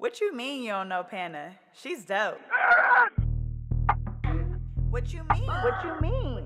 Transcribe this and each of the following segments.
What you mean you don't know Panna? She's dope. What you mean? What you mean?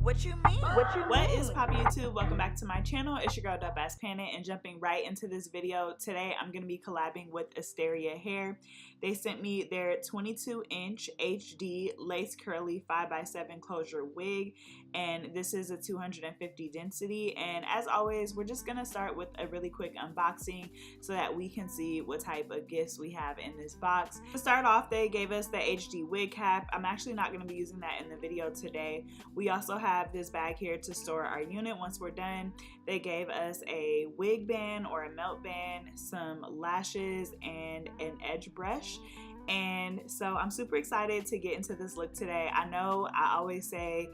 What you mean? What is poppin' YouTube? Welcome back to my channel. It's your girl Dope Ass Panna, and jumping right into this video today, I'm gonna be collabing with Asteria Hair. They sent me their 22-inch HD lace curly 5x7 closure wig, and this is a 250 density. And as always, we're just gonna start with a really quick unboxing so that we can see what type of gifts we have in this box. To start off, they gave us the HD wig cap. I'm actually not gonna be using that in the video today. We also have this bag here to store our unit once we're done. They gave us a wig band or a melt band, some lashes, and an edge brush. And so I'm super excited to get into this look today. I know I always say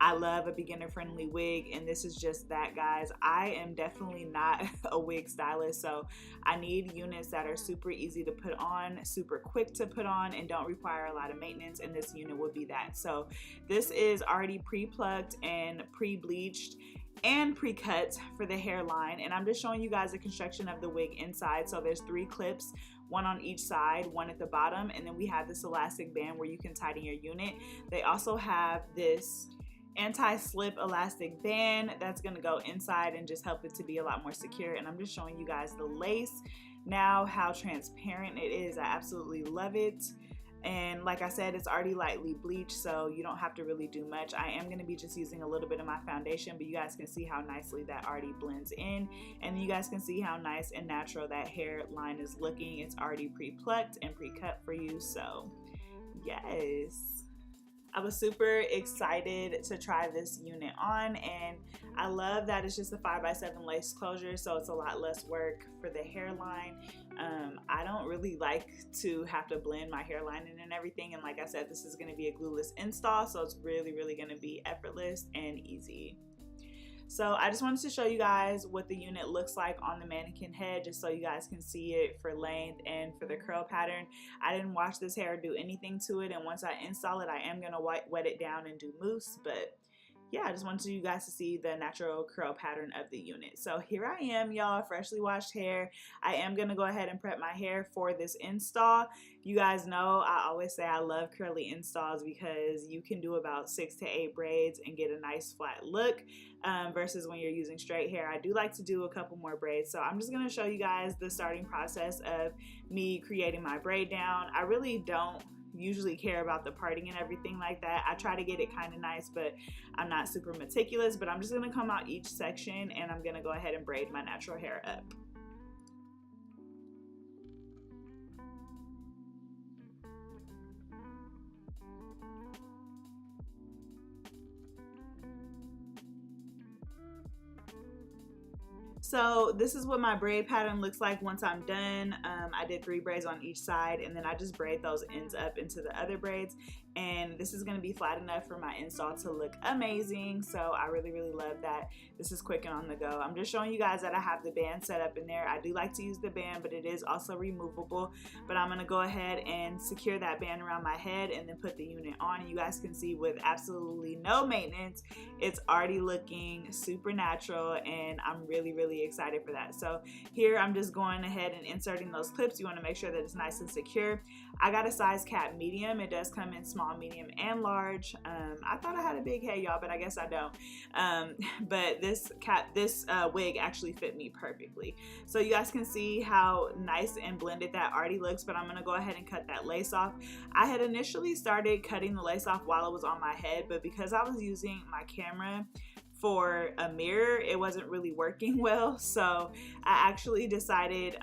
I love a beginner friendly wig, and this is just that, guys. I am definitely not a wig stylist, so I need units that are super easy to put on, super quick to put on, and don't require a lot of maintenance, and this unit would be that. So this is already pre-plucked and pre-bleached and pre-cut for the hairline, and I'm just showing you guys the construction of the wig inside. So there's 3 clips, one on each side, one at the bottom, and then we have this elastic band where you can tighten your unit. They also have this anti-slip elastic band that's going to go inside and just help it to be a lot more secure. And I'm just showing you guys the lace now, how transparent it is. I absolutely love it. And like I said, it's already lightly bleached, so you don't have to really do much. I am going to be just using a little bit of my foundation, but you guys can see how nicely that already blends in, and you guys can see how nice and natural that hairline is looking. It's already pre-plucked and pre-cut for you, so yes. I was super excited to try this unit on, and I love that it's just a 5x7 lace closure, so it's a lot less work for the hairline. I don't really like to have to blend my hairline in and everything, and like I said, this is going to be a glueless install, so it's really going to be effortless and easy. So I just wanted to show you guys what the unit looks like on the mannequin head, just so you guys can see it for length and for the curl pattern. I didn't wash this hair or do anything to it, and once I install it, I am going to wet it down and do mousse. But yeah, I just wanted you guys to see the natural curl pattern of the unit. So here I am, y'all, freshly washed hair. I am going to go ahead and prep my hair for this install. You guys know I always say I love curly installs because you can do about 6 to 8 braids and get a nice flat look, versus when you're using straight hair. I do like to do a couple more braids. So I'm just going to show you guys the starting process of me creating my braid down. I really don't usually care about the parting and everything like that. I try to get it kind of nice, but I'm not super meticulous. But I'm just going to come out each section, and I'm going to go ahead and braid my natural hair up. So this is what my braid pattern looks like once I'm done. I did 3 braids on each side, and then I just braid those ends up into the other braids, and this is going to be flat enough for my install to look amazing. So I really love that this is quick and on the go. I'm just showing you guys that I have the band set up in there. I do like to use the band, but it is also removable. But I'm going to go ahead and secure that band around my head and then put the unit on, and you guys can see with absolutely no maintenance, it's already looking super natural, and I'm really excited for that. So here I'm just going ahead and inserting those clips. You want to make sure that it's nice and secure. I got a size cap medium. It does come in small, medium, and large. I thought I had a big head, y'all, but I guess I don't. But this wig actually fit me perfectly. So you guys can see how nice and blended that already looks, but I'm going to go ahead and cut that lace off. I had initially started cutting the lace off while it was on my head, but because I was using my camera for a mirror, it wasn't really working well. So I actually decided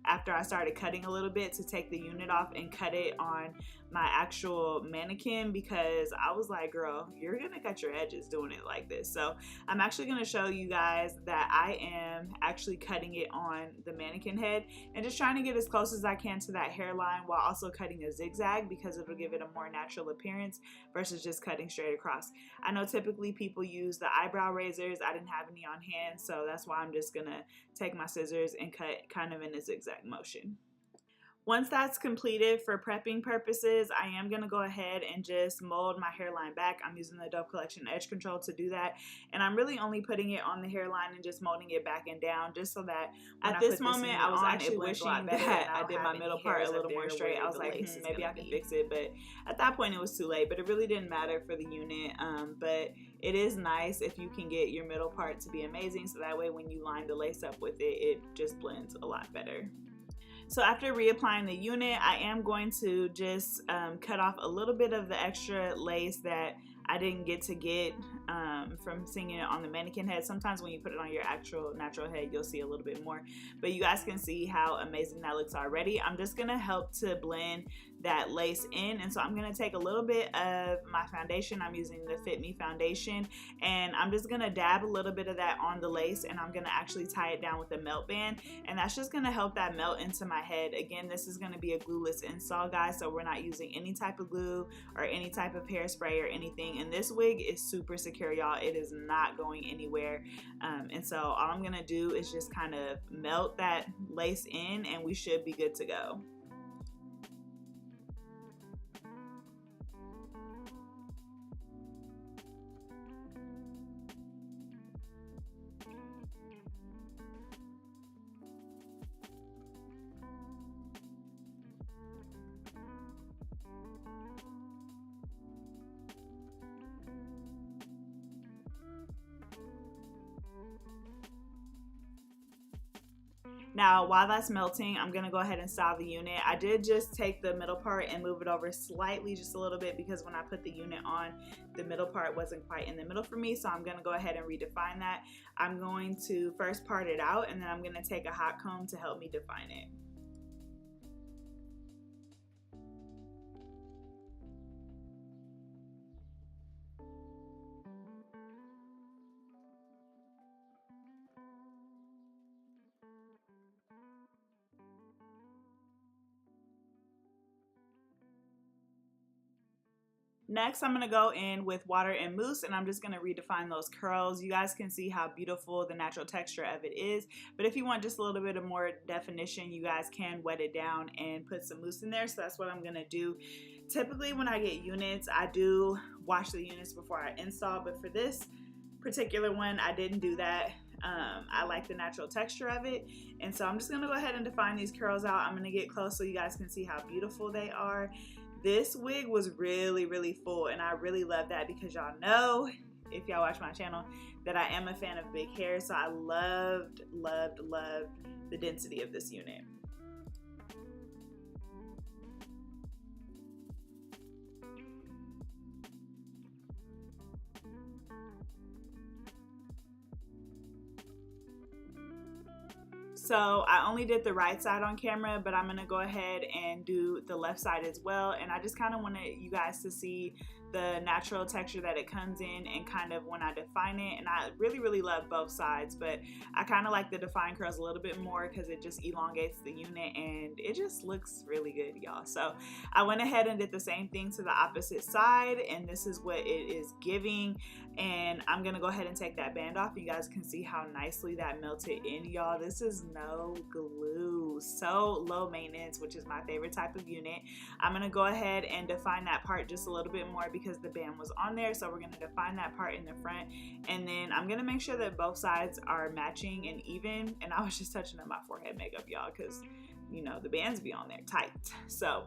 after I started cutting a little bit to take the unit off and cut it on my actual mannequin, because I was like, girl, you're gonna cut your edges doing it like this. So I'm actually gonna show you guys that I am actually cutting it on the mannequin head and just trying to get as close as I can to that hairline while also cutting a zigzag, because it'll give it a more natural appearance versus just cutting straight across. I know typically people use the eyebrow razors. I didn't have any on hand, so that's why I'm just gonna take my scissors and cut kind of in a zigzag motion. Once that's completed for prepping purposes, I am going to go ahead and just mold my hairline back. I'm using the Dove Collection Edge Control to do that. And I'm really only putting it on the hairline and just molding it back and down just so that at this moment I was actually wishing that I did my middle part a little more straight. I was like, maybe I can fix it. But at that point it was too late. But it really didn't matter for the unit. But it is nice if you can get your middle part to be amazing. So that way when you line the lace up with it, it just blends a lot better. So after reapplying the unit, I am going to just cut off a little bit of the extra lace that I didn't get from seeing it on the mannequin head. Sometimes when you put it on your actual natural head, you'll see a little bit more. But you guys can see how amazing that looks already. I'm just going to help to blend that lace in, and so I'm going to take a little bit of my foundation. I'm using the Fit Me foundation, and I'm just going to dab a little bit of that on the lace, and I'm going to actually tie it down with a melt band, and that's just going to help that melt into my head. Again, this is going to be a glueless install, guys, so we're not using any type of glue or any type of hairspray or anything, and this wig is super secure, y'all. It is not going anywhere, and so all I'm going to do is just kind of melt that lace in, and we should be good to go. Now, while that's melting, I'm going to go ahead and style the unit. I did just take the middle part and move it over slightly, just a little bit, because when I put the unit on, the middle part wasn't quite in the middle for me, so I'm going to go ahead and redefine that. I'm going to first part it out, and then I'm going to take a hot comb to help me define it. Next, I'm going to go in with water and mousse, and I'm just going to redefine those curls. You guys can see how beautiful the natural texture of it is, but if you want just a little bit of more definition, you guys can wet it down and put some mousse in there, so that's what I'm going to do. Typically, when I get units, I do wash the units before I install, but for this particular one, I didn't do that. I like the natural texture of it, and so I'm just going to go ahead and define these curls out. I'm going to get close so you guys can see how beautiful they are. This wig was really full, and I really love that because y'all know, if y'all watch my channel, that I am a fan of big hair, so I loved the density of this unit. So I only did the right side on camera, but I'm going to go ahead and do the left side as well. And I just kind of wanted you guys to see the natural texture that it comes in and kind of when I define it. And I really love both sides, but I kind of like the defined curls a little bit more because it just elongates the unit and it just looks really good, y'all. So I went ahead and did the same thing to the opposite side, and this is what it is giving. And I'm gonna go ahead and take that band off. You guys can see how nicely that melted in, y'all. This is no glue, so low maintenance, which is my favorite type of unit. I'm gonna go ahead and define that part just a little bit more because the band was on there, so we're gonna define that part in the front, and then I'm gonna make sure that both sides are matching and even. And I was just touching up my forehead makeup, y'all, because you know the bands be on there tight. So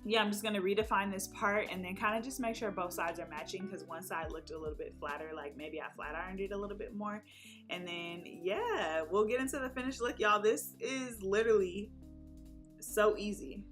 yeah, I'm just going to redefine this part and then kind of just make sure both sides are matching, because one side looked a little bit flatter, like maybe I flat ironed it a little bit more. And then yeah, we'll get into the finished look, y'all. This is literally so easy.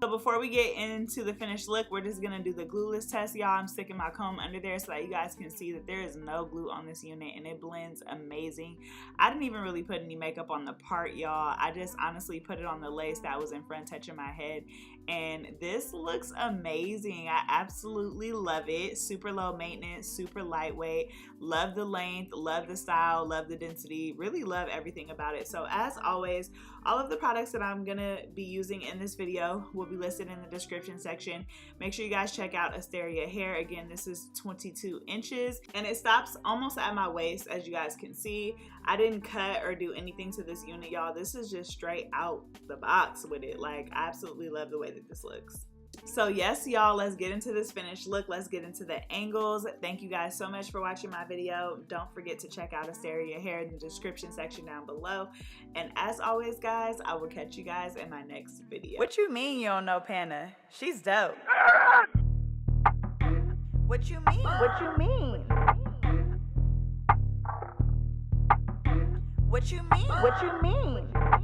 So before we get into the finished look, we're just gonna do the glueless test, y'all. I'm sticking my comb under there so that you guys can see that there is no glue on this unit and it blends amazing. I didn't even really put any makeup on the part, y'all. I just honestly put it on the lace that was in front touching my head, and this looks amazing. I absolutely love it. Super low maintenance, super lightweight. Love the length, love the style, love the density, really love everything about it. So as always, all of the products that I'm gonna be using in this video will be listed in the description section. Make sure you guys check out Asteria hair. Again, this is 22 inches and it stops almost at my waist, as you guys can see. I didn't cut or do anything to this unit, y'all. This is just straight out the box with it. Like, I absolutely love the way that this looks. So yes, y'all, let's get into this finished look. Let's get into the angles. Thank you guys so much for watching my video. Don't forget to check out Asteria hair in the description section down below. And as always, guys, I will catch you guys in my next video. What you mean you don't know Panna? She's dope. What you mean? What you mean? What you mean? What you mean?